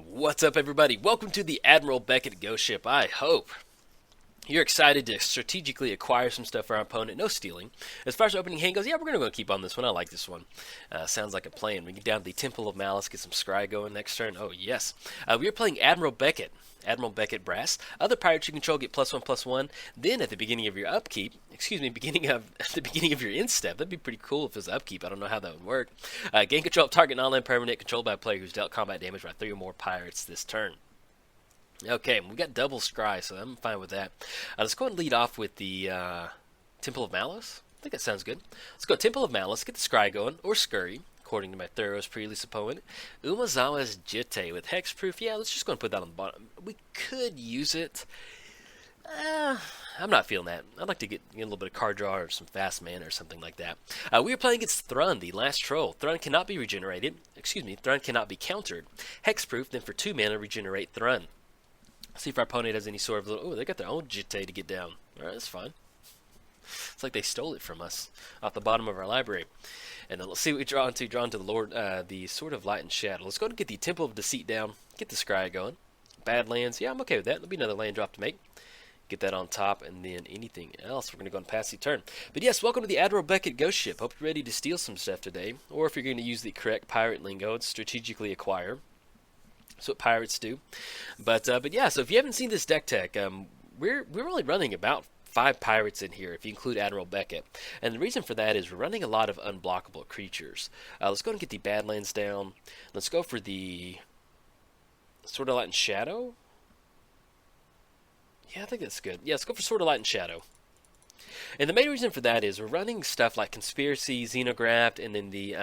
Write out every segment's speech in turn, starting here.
What's up, everybody? Welcome to the Admiral Beckett Ghost Ship. I hope you're excited to strategically acquire some stuff for our opponent. No stealing. As far as opening hand goes, yeah, we're going to go keep on this one. I like this one. Sounds like a plan. We get down to the Temple of Malice, get some scry going next turn. Oh, yes. We are playing Admiral Beckett. Admiral Beckett Brass. Other pirates you control get +1/+1. Then at the beginning of your upkeep, at the beginning of your instep, that'd be pretty cool if it was upkeep. I don't know how that would work. Gain control of target non-land permanent controlled by a player who's dealt combat damage by 3 or more pirates this turn. Okay, we got double scry, so I'm fine with that. Let's go ahead and lead off with the Temple of Malice. I think that sounds good. Let's go Temple of Malice, get the scry going, or scurry, according to my Theros previous opponent. Umazawa's Jitte with hexproof. Yeah, let's just go and put that on the bottom. We could use it. I'm not feeling that. I'd like to get a little bit of card draw or some fast mana or something like that. We are playing against Thrun, the last troll. Thrun cannot be regenerated. Thrun cannot be countered. Hexproof, then for 2 mana, regenerate Thrun. See if our opponent has any sort of little... Oh, they got their own Jitte to get down. Alright, that's fine. It's like they stole it from us off the bottom of our library. And then let's see what we draw into. Draw into the Lord, the Sword of Light and Shadow. Let's go and get the Temple of Deceit down. Get the scry going. Badlands. Yeah, I'm okay with that. There'll be another land drop to make. Get that on top, and then anything else, we're going to go and pass the turn. But yes, welcome to the Admiral Beckett Ghost Ship. Hope you're ready to steal some stuff today. Or if you're going to use the correct pirate lingo, it's strategically acquire. That's what pirates do. But yeah, so if you haven't seen this deck tech, we're only running about 5 pirates in here if you include Admiral Beckett. And the reason for that is we're running a lot of unblockable creatures. Let's go and get the Badlands down. Let's go for the Sword of Light and Shadow. Yeah, I think that's good. Yeah, let's go for Sword of Light and Shadow. And the main reason for that is we're running stuff like Conspiracy, Xenographed, and then the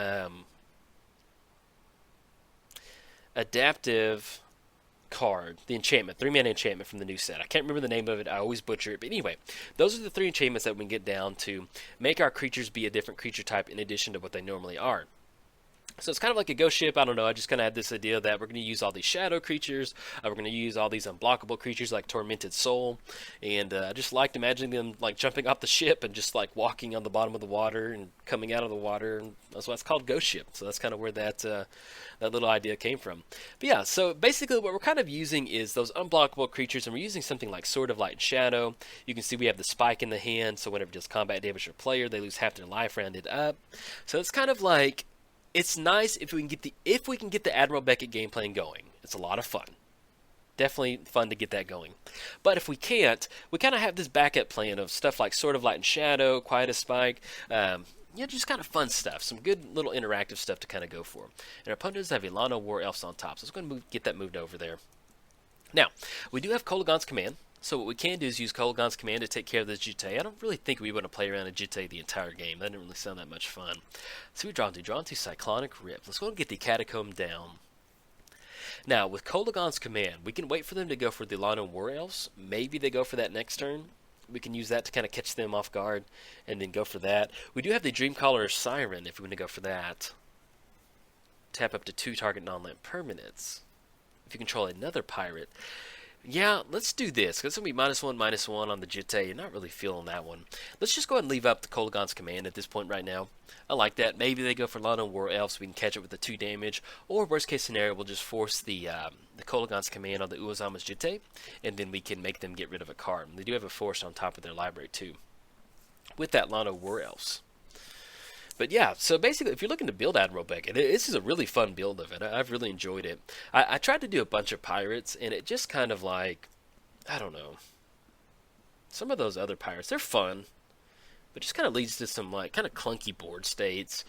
adaptive card, the enchantment, 3-mana enchantment from the new set. I can't remember the name of it. I always butcher it. But anyway, those are the 3 enchantments that we can get down to make our creatures be a different creature type in addition to what they normally are. So it's kind of like a ghost ship. I don't know. I just kind of had this idea that we're going to use all these shadow creatures. We're going to use all these unblockable creatures like Tormented Soul. And I just liked imagining them like jumping off the ship and just like walking on the bottom of the water and coming out of the water. And that's why it's called Ghost Ship. So that's kind of where that little idea came from. But yeah, so basically what we're kind of using is those unblockable creatures. And we're using something like Sword of Light and Shadow. You can see we have the spike in the hand. So whenever it does combat damage to a player, they lose half their life rounded up. So it's kind of like... It's nice if we can get the Admiral Beckett game plan going. It's a lot of fun. Definitely fun to get that going. But if we can't, we kind of have this backup plan of stuff like Sword of Light and Shadow, Quiet as Spike, just kind of fun stuff. Some good little interactive stuff to kind of go for. And our opponent does have Ilana War Elves on top, so let's go and get that moved over there. Now, we do have Kolaghan's Command. So what we can do is use Kolaghan's Command to take care of this Jitte. I don't really think we want to play around a Jitte the entire game. That didn't really sound that much fun. So we draw into Cyclonic Rip. Let's go and get the Catacomb down. Now, with Kolaghan's Command, we can wait for them to go for the Lana War Elves. Maybe they go for that next turn. We can use that to kind of catch them off guard and then go for that. We do have the Dreamcaller Siren if we want to go for that. Tap up to 2 target non-land permanents. If you control another pirate... Yeah, let's do this, because it's going to be -1/-1 on the Jitte. You're not really feeling that one. Let's just go ahead and leave up the Kolaghan's Command at this point right now. I like that. Maybe they go for Lana War Elves so we can catch it with the 2 damage. Or, worst case scenario, we'll just force the Kolaghan's Command on the Uazama's Jitte, and then we can make them get rid of a card. And they do have a force on top of their library, too, with that Lana War Elves. But yeah, so basically, if you're looking to build Admiral Beckett, this is a really fun build of it. I've really enjoyed it. I tried to do a bunch of pirates, and it just kind of like, I don't know. Some of those other pirates, they're fun, but just kind of leads to some like kind of clunky board states.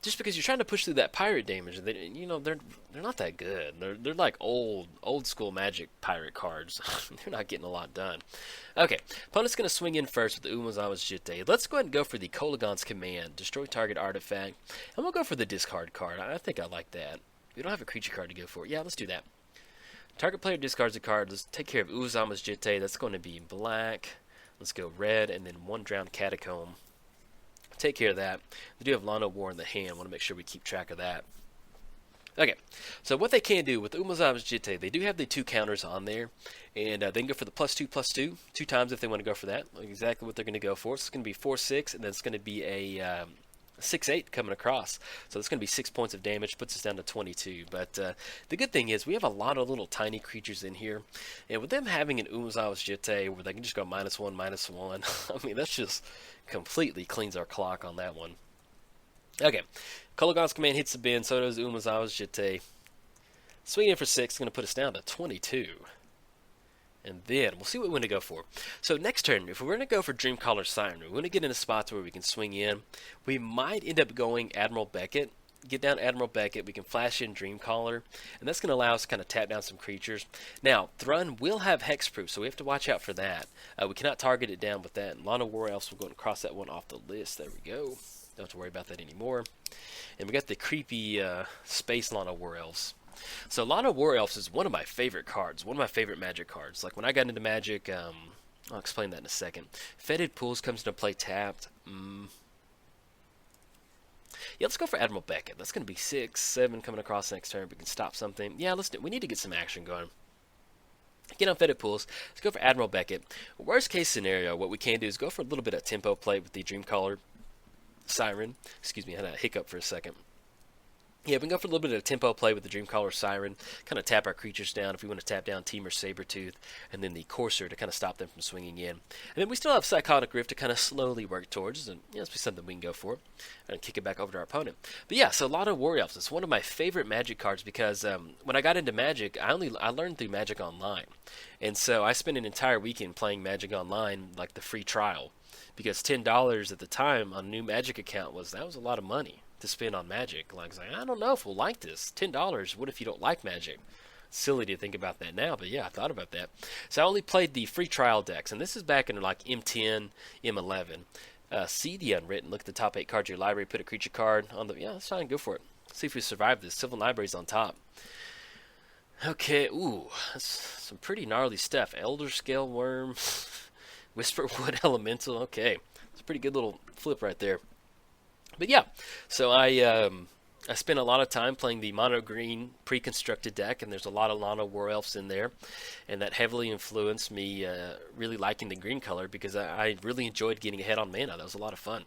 Just because you're trying to push through that pirate damage, they're not that good. They're like old school Magic pirate cards. They're not getting a lot done. Okay, opponent's going to swing in first with the Umazawa's Jitte. Let's go ahead and go for the Kolaghan's Command. Destroy target artifact. And we'll go for the discard card. I think I like that. We don't have a creature card to go for. Yeah, let's do that. Target player discards a card. Let's take care of Umazawa's Jitte. That's going to be black. Let's go red and then 1 Drowned Catacomb. Take care of that. We do have Lana War in the hand. I want to make sure we keep track of that. Okay, so what they can do with Umazawa's Jitte, they do have the 2 counters on there, and they can go for the +2/+2 2 times if they want to go for that. Like exactly what they're going to go for. So it's going to be 4/6, and then it's going to be a 6/8 coming across. So that's going to be 6 points of damage, puts us down to 22. But the good thing is we have a lot of little tiny creatures in here. And with them having an Umazawa's Jitte where they can just go -1, -1, I mean, that's just completely cleans our clock on that one. Okay, Kolaghan's command hits the bin, so does Umazawa's Jitte. Swinging in for 6 is going to put us down to 22. And then we'll see what we want to go for. So next turn, if we're going to go for Dreamcaller Siren, we want to get into spots where we can swing in. We might end up going Admiral Beckett. Get down Admiral Beckett. We can flash in Dreamcaller, and that's going to allow us to kind of tap down some creatures. Now, Thrun will have hexproof, so we have to watch out for that. We cannot target it down with that. And Lana War Elves will go and cross that one off the list. There we go. Don't have to worry about that anymore. And we got the creepy Space Lana War Elves. So Lana War Elves is one of my favorite cards, one of my favorite Magic cards. Like when I got into Magic, I'll explain that in a second. Fetid Pools comes into play tapped. Yeah, let's go for Admiral Beckett. That's going to be 6, 7 coming across next turn. We can stop something. Yeah, let's do. We need to get some action going. Get on Fetid Pools. Let's go for Admiral Beckett. Worst case scenario, what we can do is go for a little bit of tempo play with the Dreamcaller Siren. Excuse me, I had a hiccup for a second. Yeah, we can go for a little bit of tempo play with the Dreamcaller Siren, kind of tap our creatures down if we want to tap down Temur Sabertooth, and then the Courser to kind of stop them from swinging in. And then we still have Psychotic Rift to kind of slowly work towards, and yeah, this be something we can go for, and kick it back over to our opponent. But yeah, so a lot of War Elves. It's one of my favorite Magic cards because when I got into Magic, I learned through Magic Online, and so I spent an entire weekend playing Magic Online, like the free trial, because $10 at the time on a new Magic account was a lot of money to spend on Magic. Like, I don't know if we'll like this. $10. What if you don't like Magic? Silly to think about that now, but yeah, I thought about that. So I only played the free trial decks, and this is back in like M10, M11. See the Unwritten. Look at the top 8 cards of your library. Put a creature card on the. Yeah, let's try and go for it. See if we survive this. Sylvan Library's on top. Okay, ooh, that's some pretty gnarly stuff. Elder Scale Worm, Whisperwood Elemental. Okay, it's a pretty good little flip right there. But yeah, so I spent a lot of time playing the mono green pre-constructed deck, and there's a lot of Lana War Elves in there, and that heavily influenced me really liking the green color because I really enjoyed getting ahead on mana. That was a lot of fun.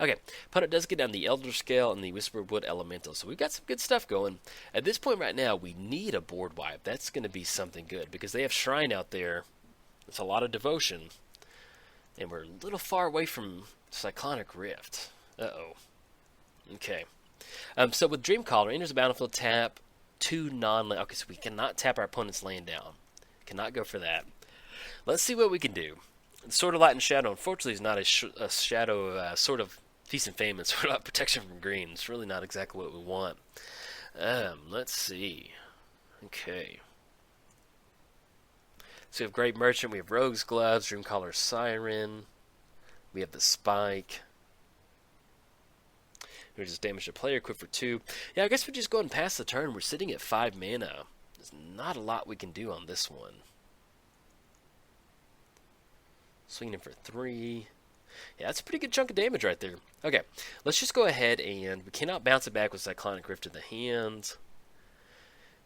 Okay, opponent does get down the Elder Scale and the Whisperwood Elemental, so we've got some good stuff going. At this point right now, we need a board wipe. That's going to be something good because they have Shrine out there. It's a lot of devotion, and we're a little far away from Cyclonic Rift. Uh-oh. Okay. So with Dreamcaller, enters the battlefield, tap 2 non-land. Okay, so we cannot tap our opponent's land down. Cannot go for that. Let's see what we can do. Sword of Light and Shadow, unfortunately, is not a shadow, sort of Feast and Famine, Sword of Light protection from green. It's really not exactly what we want. Let's see. Okay. So we have Great Merchant, we have Rogue's Gloves, Dreamcaller Siren, we have the Spike. We just damage the player, equip for 2. Yeah, I guess we just go ahead and pass the turn. We're sitting at 5 mana. There's not a lot we can do on this one. Swinging in for 3. Yeah, that's a pretty good chunk of damage right there. Okay, let's just go ahead and we cannot bounce it back with Cyclonic Rift in the hand.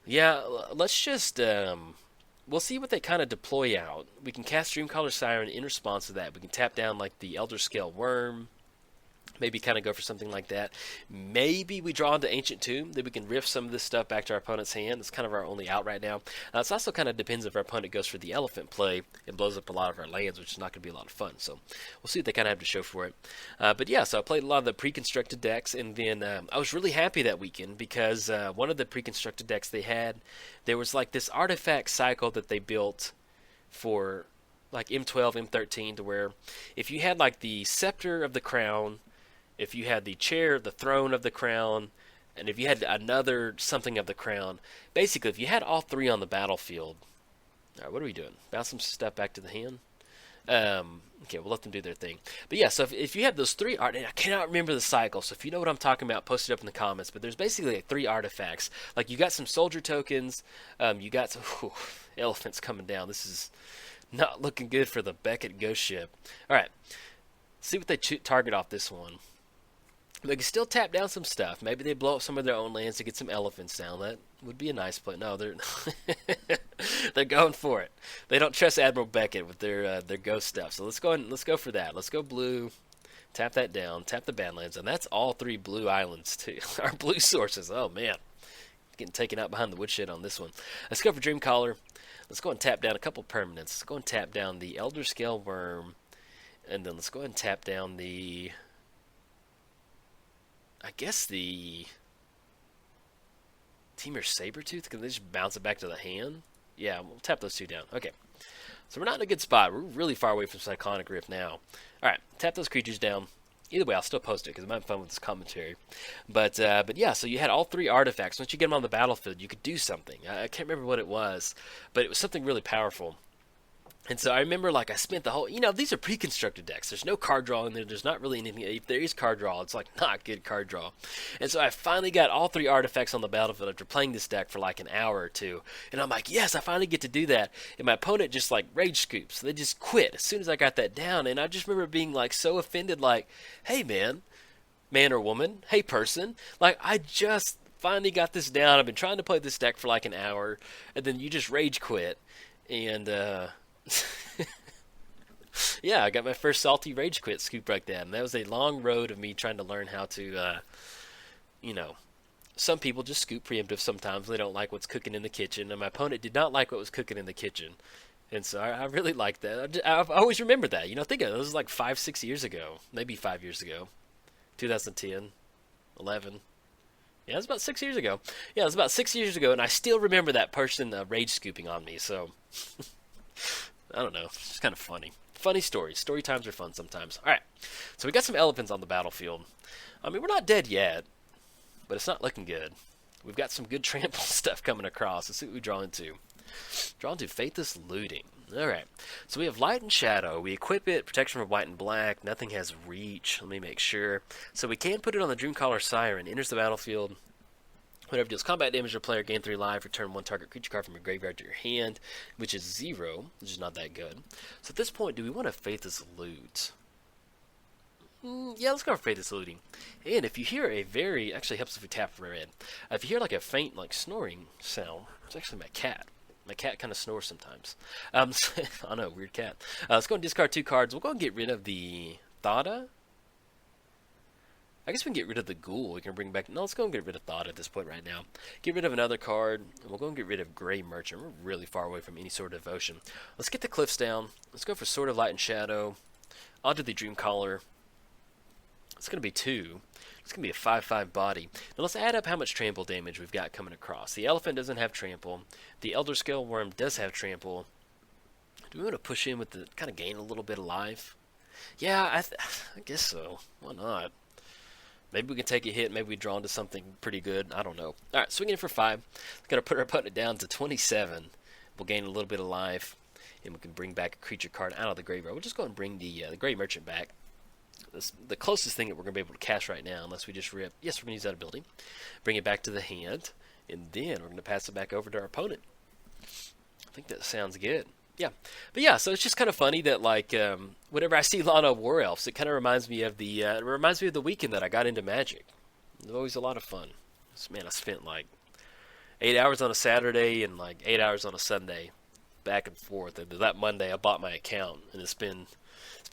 Yeah, let's just we'll see what they kind of deploy out. We can cast Dreamcaller Siren in response to that. We can tap down like the Elder Scale Worm. Maybe kind of go for something like that. Maybe we draw into Ancient Tomb, that we can riff some of this stuff back to our opponent's hand. It's kind of our only out right now. It also kind of depends if our opponent goes for the Elephant play and blows up a lot of our lands, which is not going to be a lot of fun. So we'll see what they kind of have to show for it. But yeah, so I played a lot of the pre-constructed decks, and then I was really happy that weekend because one of the pre-constructed decks they had, there was like this artifact cycle that they built for like M12, M13, to where if you had like the Scepter of the Crown, if you had the chair, the throne of the crown, and if you had another something of the crown, basically if you had all 3 on the battlefield, all right, what are we doing? Bounce some stuff back to the hand? Okay, we'll let them do their thing. But yeah, so if you had those 3 art, and I cannot remember the cycle, so if you know what I'm talking about, post it up in the comments, but there's basically like 3 artifacts. Like you got some soldier tokens, you got some elephants coming down. This is not looking good for the Beckett ghost ship. All right, see what they target off this one. They can still tap down some stuff. Maybe they blow up some of their own lands to get some elephants down. That would be a nice play. No, they're they're going for it. They don't trust Admiral Beckett with their ghost stuff. So let's go for that. Let's go blue. Tap that down, tap the Badlands, and that's all 3 blue islands too. Our blue sources. Oh man, getting taken out behind the woodshed on this one. Let's go for Dreamcaller. Let's go and tap down a couple permanents. Let's go and tap down the Elder Scale Worm, and then let's go ahead and tap down the, I guess the Temur Sabertooth. Can they just bounce it back to the hand? Yeah, we'll tap those 2 down. Okay. So we're not in a good spot. We're really far away from Cyclonic Rift now. Alright, tap those creatures down. Either way, I'll still post it because I'm having fun with this commentary. But yeah, so you had all 3 artifacts. Once you get them on the battlefield, you could do something. I can't remember what it was, but it was something really powerful. And so I remember, like, I spent the whole, these are pre-constructed decks. There's no card draw in there. There's not really anything. If there is card draw, it's, like, not good card draw. And so I finally got all 3 artifacts on the battlefield after playing this deck for, like, an hour or 2. And I'm like, yes, I finally get to do that. And my opponent just, like, rage scoops. They just quit as soon as I got that down. And I just remember being, like, so offended, like, hey, man or woman, hey, person, like, I just finally got this down. I've been trying to play this deck for, like, an hour. And then you just rage quit. And, yeah, I got my first salty rage quit scoop like that, and that was a long road of me trying to learn how to, some people just scoop preemptive sometimes. They don't like what's cooking in the kitchen, and my opponent did not like what was cooking in the kitchen, and so I really liked that. I've always remembered that. Think of it, this was like 5-6 years ago, maybe 5 years ago, 2010, 11. Yeah, it was about 6 years ago. Yeah, it was about 6 years ago, and I still remember that person rage scooping on me, so I don't know. It's just kind of funny. Funny stories. Story times are fun sometimes. Alright, so we got some elephants on the battlefield. I mean, we're not dead yet, but it's not looking good. We've got some good trample stuff coming across. Let's see what we draw into. Draw into Faithless Looting. Alright, so we have Light and Shadow. We equip it, protection from white and black. Nothing has reach. Let me make sure. So we can put it on the Dreamcaller Siren. Enters the battlefield. Whenever it deals combat damage to a player, gain 3 life, return 1 target creature card from your graveyard to your hand, which is 0, which is not that good. So at this point, do we want to Faithless Loot? Yeah, let's go for Faithless Looting. And if you hear a very, actually helps if we tap for red. If you hear like a faint, like snoring sound, it's actually my cat. My cat kind of snores sometimes. I know, weird cat. Let's go and discard 2 cards. We'll go and get rid of the Thada. I guess we can get rid of the Ghoul. We can bring back... No, let's go and get rid of Thought at this point right now. Get rid of another card, and we'll go and get rid of Grey Merchant. We're really far away from any sort of devotion. Let's get the Cliffs down. Let's go for Sword of Light and Shadow. Onto the Dreamcaller. It's going to be 2. It's going to be a 5/5 body. Now let's add up how much trample damage we've got coming across. The Elephant doesn't have trample. The Elder Scale Worm does have trample. Do we want to push in with the... kind of gain a little bit of life? Yeah, I guess so. Why not? Maybe we can take a hit. Maybe we draw into something pretty good. I don't know. All right, swinging it for 5. Got to put our opponent down to 27. We'll gain a little bit of life, and we can bring back a creature card out of the graveyard. We'll just go and bring the Grey Merchant back. This, the closest thing that we're going to be able to cast right now, unless we just rip. Yes, we're going to use that ability. Bring it back to the hand, and then we're going to pass it back over to our opponent. I think that sounds good. Yeah, but yeah, so it's just kind of funny that like whenever I see Lana War Elves, it kind of reminds me of the weekend that I got into Magic. It was always a lot of fun. Man, I spent like 8 hours on a Saturday and like 8 hours on a Sunday, back and forth. And that Monday, I bought my account, and it's been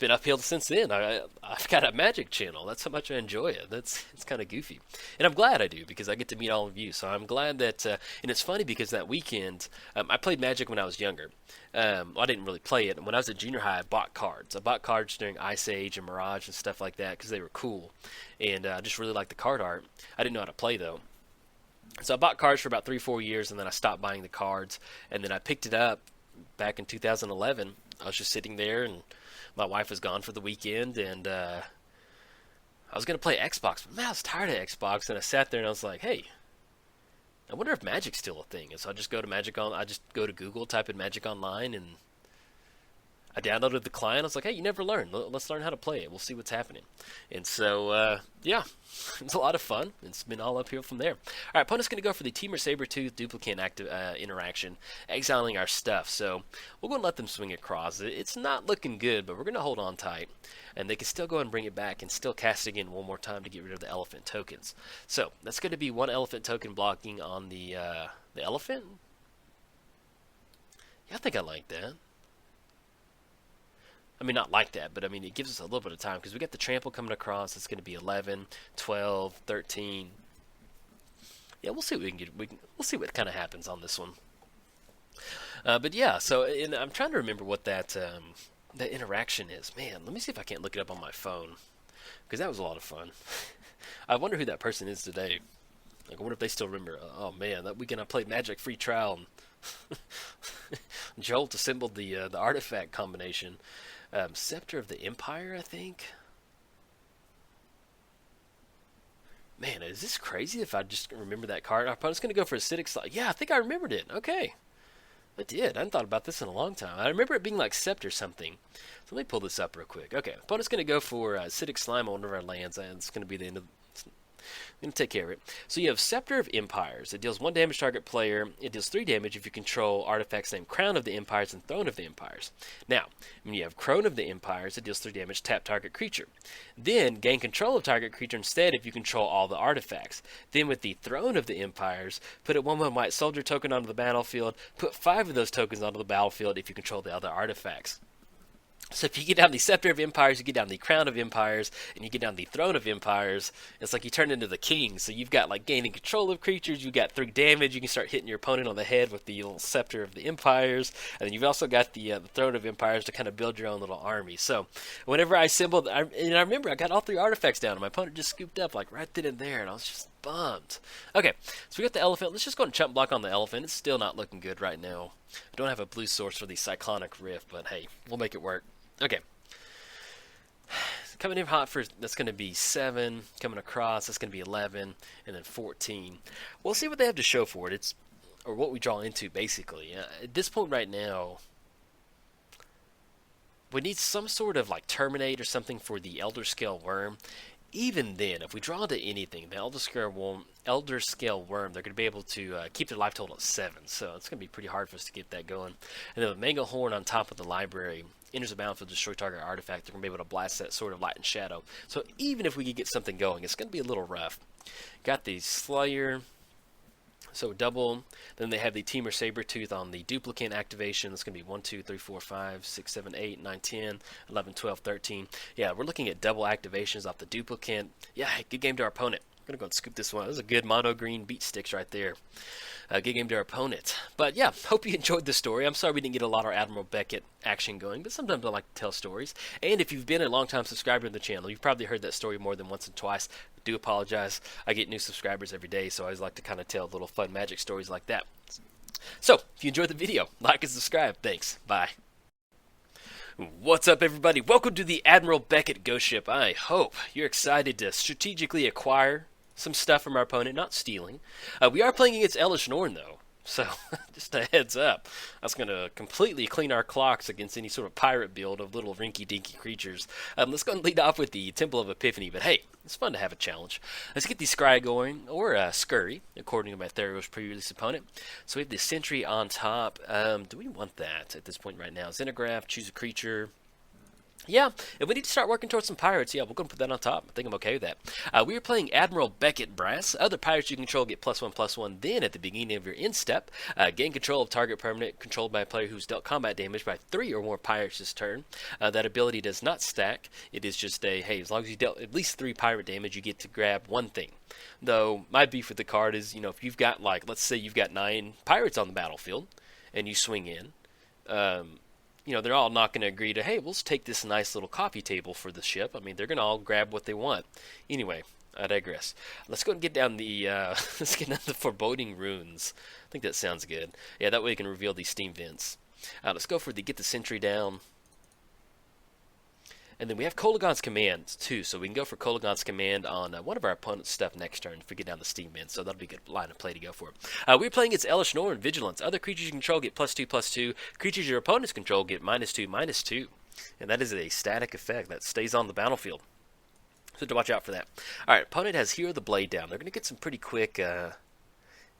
uphill since then. I've got a Magic channel. That's how much I enjoy it. It's kind of goofy, and I'm glad I do because I get to meet all of you. So I'm glad that. And it's funny because that weekend I played Magic when I was younger. Well, I didn't really play it. And when I was at junior high, I bought cards. I bought cards during Ice Age and Mirage and stuff like that because they were cool, and I just really liked the card art. I didn't know how to play though. So I bought cards for about 3-4 years, and then I stopped buying the cards. And then I picked it up back in 2011. I was just sitting there, and my wife was gone for the weekend, and I was going to play Xbox, but man, I was tired of Xbox, and I sat there and I was like, hey, I wonder if Magic's still a thing. And so I just go to Google, type in Magic Online, and I downloaded the client. I was like, hey, you never learn. Let's learn how to play it. We'll see what's happening. And so, yeah, it's a lot of fun. It's been all uphill from there. All right, opponent's going to go for the Temur Sabertooth duplicate interaction, exiling our stuff. So we'll go and let them swing across. It's not looking good, but we're going to hold on tight. And they can still go and bring it back and still cast again one more time to get rid of the elephant tokens. So that's going to be 1 elephant token blocking on the elephant. Yeah, I think I like that. I mean, not like that, but I mean, it gives us a little bit of time because we got the trample coming across. It's going to be 11, 12, 13. Yeah, we'll see what we can get. We'll see what kind of happens on this one. But yeah, so and I'm trying to remember what that interaction is. Man, let me see if I can't look it up on my phone because that was a lot of fun. I wonder who that person is today. Like, I wonder if they still remember. Oh man, that weekend I played Magic Free Trial and Jolt assembled the artifact combination. Scepter of the Empire, I think. Man, is this crazy if I just remember that card? Our opponent's going to go for acidic slide. Yeah, I think I remembered it. Okay. I did. I hadn't thought about this in a long time. I remember it being like Scepter something. So let me pull this up real quick. Okay, opponent's going to go for acidic slime on one of our lands, and it's going to be the end of. I'm going to take care of it. So you have Scepter of Empires. It deals 1 damage target player. It deals 3 damage if you control artifacts named Crown of the Empires and Throne of the Empires. Now, when you have Crown of the Empires, it deals 3 damage, tap target creature. Then, gain control of target creature instead if you control all the artifacts. Then with the Throne of the Empires, put a 1/1 white soldier token onto the battlefield. Put 5 of those tokens onto the battlefield if you control the other artifacts. So if you get down the Scepter of Empires, you get down the Crown of Empires, and you get down the Throne of Empires, it's like you turn into the king. So you've got like gaining control of creatures, you got 3 damage, you can start hitting your opponent on the head with the little Scepter of the Empires, and then you've also got the Throne of Empires to kind of build your own little army. So whenever I assembled, I remember I got all 3 artifacts down, and my opponent just scooped up like right then and there, and I was just bummed. Okay, so we got the elephant. Let's just go and chump block on the elephant. It's still not looking good right now. I don't have a blue source for the Cyclonic Rift, but hey, we'll make it work. Okay. Coming in hot for, that's going to be 7. Coming across, that's going to be 11. And then 14. We'll see what they have to show for it. Or what we draw into, basically. At this point right now, we need some sort of like Terminate or something for the Elder Scale Worm. Even then, if we draw into anything, the Elder Scale Worm, they're going to be able to keep their life total at 7. So it's going to be pretty hard for us to get that going. And then the Mango Horn on top of the library enters the battlefield, destroy target artifact. They're going to be able to blast that Sword of Light and Shadow. So even if we could get something going, it's going to be a little rough. Got the Slayer. So double. Then they have the Teamer Sabertooth on the duplicate activation. It's going to be 1, 2, 3, 4, 5, 6, 7, 8, 9, 10, 11, 12, 13. Yeah, we're looking at double activations off the duplicate. Yeah, good game to our opponent. I'm going to go and scoop this one. This is a good mono green beat sticks right there. Good game to our opponent. But yeah, hope you enjoyed the story. I'm sorry we didn't get a lot of Admiral Beckett action going, but sometimes I like to tell stories. And if you've been a long-time subscriber to the channel, you've probably heard that story more than once and twice. I do apologize. I get new subscribers every day, so I always like to kind of tell little fun magic stories like that. So, if you enjoyed the video, like and subscribe. Thanks. Bye. What's up, everybody? Welcome to the Admiral Beckett Ghost Ship. I hope you're excited to strategically acquire some stuff from our opponent, not stealing. We are playing against Elesh Norn, though, so just a heads up. That's going to completely clean our clocks against any sort of pirate build of little rinky-dinky creatures. Let's go and lead off with the Temple of Epiphany, but hey, it's fun to have a challenge. Let's get the Scry going, or Scurry, according to my Theros previous opponent. So we have the Sentry on top. Do we want that at this point right now? Xenograph, choose a creature. Yeah, if we need to start working towards some pirates, yeah, we're going to put that on top. I think I'm okay with that. We are playing Admiral Beckett Brass. Other pirates you control get +1/+1. Then, at the beginning of your end step, gain control of target permanent controlled by a player who's dealt combat damage by 3 or more pirates this turn. That ability does not stack. It is just a, hey, as long as you dealt at least 3 pirate damage, you get to grab 1 thing. Though, my beef with the card is, you know, if you've got, like, let's say you've got 9 pirates on the battlefield, and you swing in, you know, they're all not going to agree to, hey, let's take this nice little coffee table for the ship. I mean, they're going to all grab what they want. Anyway, I digress. Let's go and get down the, let's get down the Foreboding Runes. I think that sounds good. Yeah, that way you can reveal these steam vents. Let's go for the get the sentry down. And then we have Kolaghan's Command, too, so we can go for Kolaghan's Command on one of our opponent's stuff next turn if we get down the steam vent, so that'll be a good line of play to go for. We're playing against Elesh Norn, Vigilance. Other creatures you control get +2/+2. Creatures your opponents control get -2/-2. And that is a static effect that stays on the battlefield. So to watch out for that. Alright, opponent has Hero the Blade down. They're going to get some pretty quick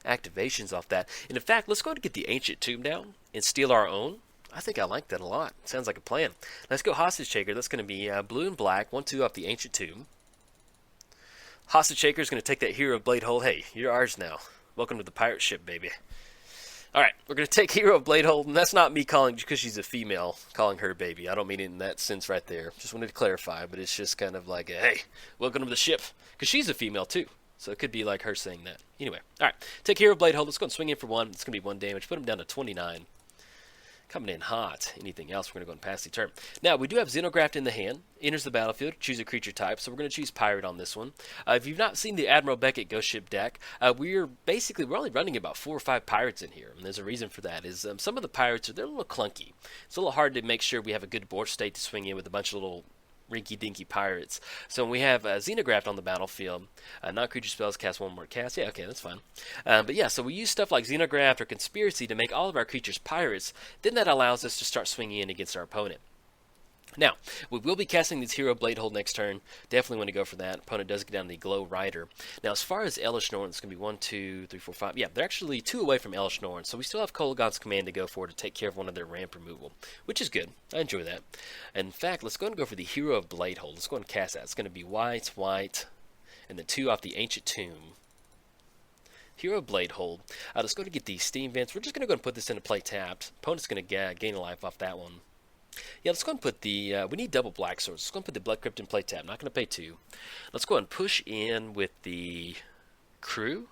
activations off that. And in fact, let's go ahead and get the Ancient Tomb down and steal our own. I think I like that a lot. Sounds like a plan. Let's go Hostage Taker. That's going to be blue and black. 1/2 off the Ancient Tomb. Hostage Taker is going to take that Hero Blade hold. Hey, you're ours now. Welcome to the pirate ship, baby. Alright, we're going to take Hero Bladehold, and that's not me calling, because she's a female, calling her baby. I don't mean it in that sense right there. Just wanted to clarify, but it's just kind of like, hey, welcome to the ship. Because she's a female, too. So it could be like her saying that. Anyway, alright, take Hero Bladehold. Let's go and swing in for 1. It's going to be 1 damage. Put him down to 29. Coming in hot. Anything else, we're going to go and pass the turn. Now, we do have Xenograph in the hand. Enters the battlefield. Choose a creature type. So we're going to choose Pirate on this one. If you've not seen the Admiral Beckett Ghost Ship deck, we're only running about 4 or 5 Pirates in here. And there's a reason for that. Is some of the Pirates, they're a little clunky. It's a little hard to make sure we have a good board state to swing in with a bunch of little rinky-dinky pirates. So when we have Xenograph on the battlefield, non-creature spells cast 1 more cast. Yeah, okay, that's fine. But yeah, so we use stuff like Xenograph or Conspiracy to make all of our creatures pirates. Then that allows us to start swinging in against our opponent. Now, we will be casting this Hero Bladehold next turn. Definitely want to go for that. Opponent does get down the Glow Rider. Now, as far as Elesh Norn, it's going to be 1, 2, 3, 4, 5. Yeah, they're actually 2 away from Elesh Norn, so we still have Kolaghan's Command to go for to take care of one of their ramp removal, which is good. I enjoy that. In fact, let's go and go for the Hero of Bladehold. Let's go and cast that. It's going to be white, white, and then 2 off the Ancient Tomb. Hero Bladehold. Let's go to get the Steam Vents. We're just going to go and put this into play tapped. Opponent's going to gain a life off that one. Yeah, let's go and put the, we need double black swords. Let's go and put the Blood Crypt in play tab. Not going to pay 2. Let's go and push in with the crew.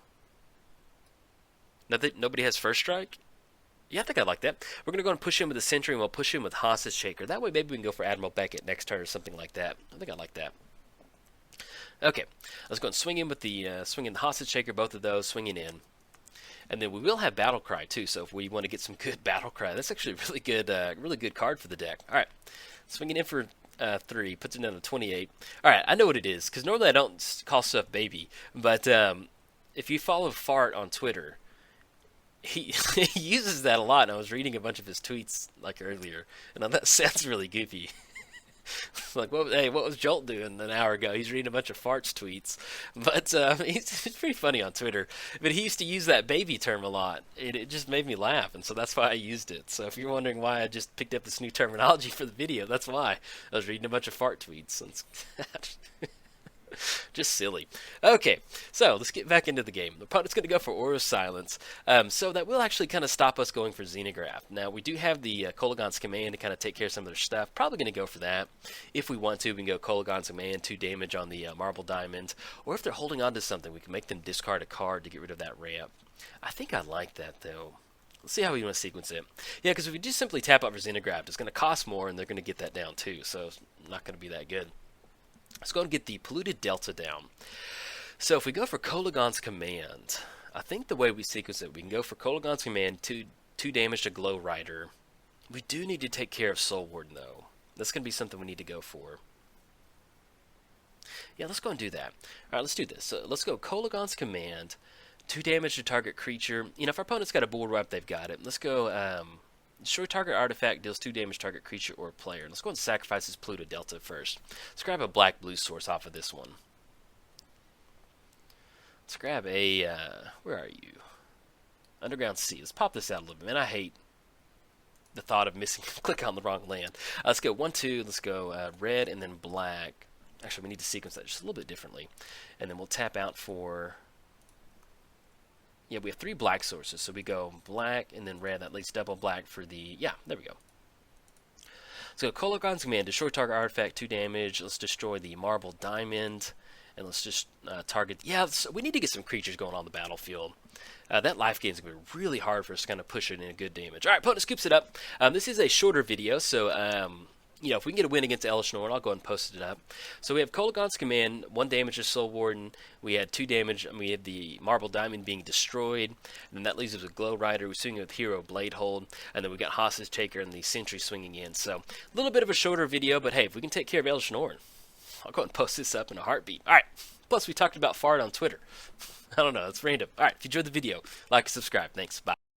Nobody has first strike? Yeah, I think I like that. We're going to go and push in with the Sentry, and we'll push in with Hostage Shaker. That way maybe we can go for Admiral Beckett next turn or something like that. I think I like that. Okay, let's go and swing in with the, swing in the Hostage Shaker, both of those, swinging in. And then we will have Battle Cry too, so if we want to get some good Battle Cry, that's actually a really good card for the deck. Alright, swinging in for 3, puts it down to 28. Alright, I know what it is, because normally I don't call stuff baby, but if you follow Fart on Twitter, he uses that a lot, and I was reading a bunch of his tweets like earlier, and that sounds really goofy. Like, what was Jolt doing an hour ago? He's reading a bunch of farts tweets. But he's pretty funny on Twitter. But he used to use that baby term a lot. It just made me laugh, and so that's why I used it. So if you're wondering why I just picked up this new terminology for the video, that's why. I was reading a bunch of fart tweets. Just silly. Okay, so let's get back into the game. The opponent's going to go for Aura of Silence, so that will actually kind of stop us going for Xenograph. Now, we do have the Kolaghan's Command to kind of take care of some of their stuff. Probably going to go for that. If we want to, we can go Kolaghan's Command, 2 damage on the Marble Diamond. Or if they're holding on to something, we can make them discard a card to get rid of that ramp. I think I like that, though. Let's see how we want to sequence it. Yeah, because if we just simply tap out for Xenograph, it's going to cost more, and they're going to get that down, too. So it's not going to be that good. Let's go and get the Polluted Delta down. So if we go for Kolaghan's Command, I think the way we sequence it, we can go for Kolaghan's Command, 2 damage to Glow Rider. We do need to take care of Soul Warden, though. That's going to be something we need to go for. Yeah, let's go and do that. Alright, let's do this. So let's go Kolaghan's Command, 2 damage to target creature. You know, if our opponent's got a board wipe, they've got it. Let's go, destroy target artifact, deals 2 damage target creature or player. Let's go and sacrifice this Polluted Delta first. Let's grab a black-blue source off of this one. Let's grab a, where are you? Underground Sea. Let's pop this out a little bit. Man, I hate the thought of missing, click on the wrong land. Let's go 1, 2, let's go red and then black. Actually, we need to sequence that just a little bit differently. And then we'll tap out for... Yeah, we have 3 black sources, so we go black and then red. That leaves double black for the... Yeah, there we go. So Kolaghan's Command, destroy target artifact, 2 damage. Let's destroy the Marble Diamond, and let's just target... Yeah, we need to get some creatures going on the battlefield. That life gain is going to be really hard for us to kind of push it in a good damage. All right, opponent scoops it up. This is a shorter video, so... you know, if we can get a win against Elesh Norn, I'll go ahead and post it up. So we have Kolaghan's Command, 1 damage to Soul Warden. We had 2 damage, and we had the Marble Diamond being destroyed. And then that leaves us with Glow Rider. We're swinging with Hero Bladehold. And then we got Hostage Taker and the Sentry swinging in. So a little bit of a shorter video, but hey, if we can take care of Elesh Norn, I'll go ahead and post this up in a heartbeat. All right. Plus, we talked about Fart on Twitter. I don't know. It's random. All right. If you enjoyed the video, like and subscribe. Thanks. Bye.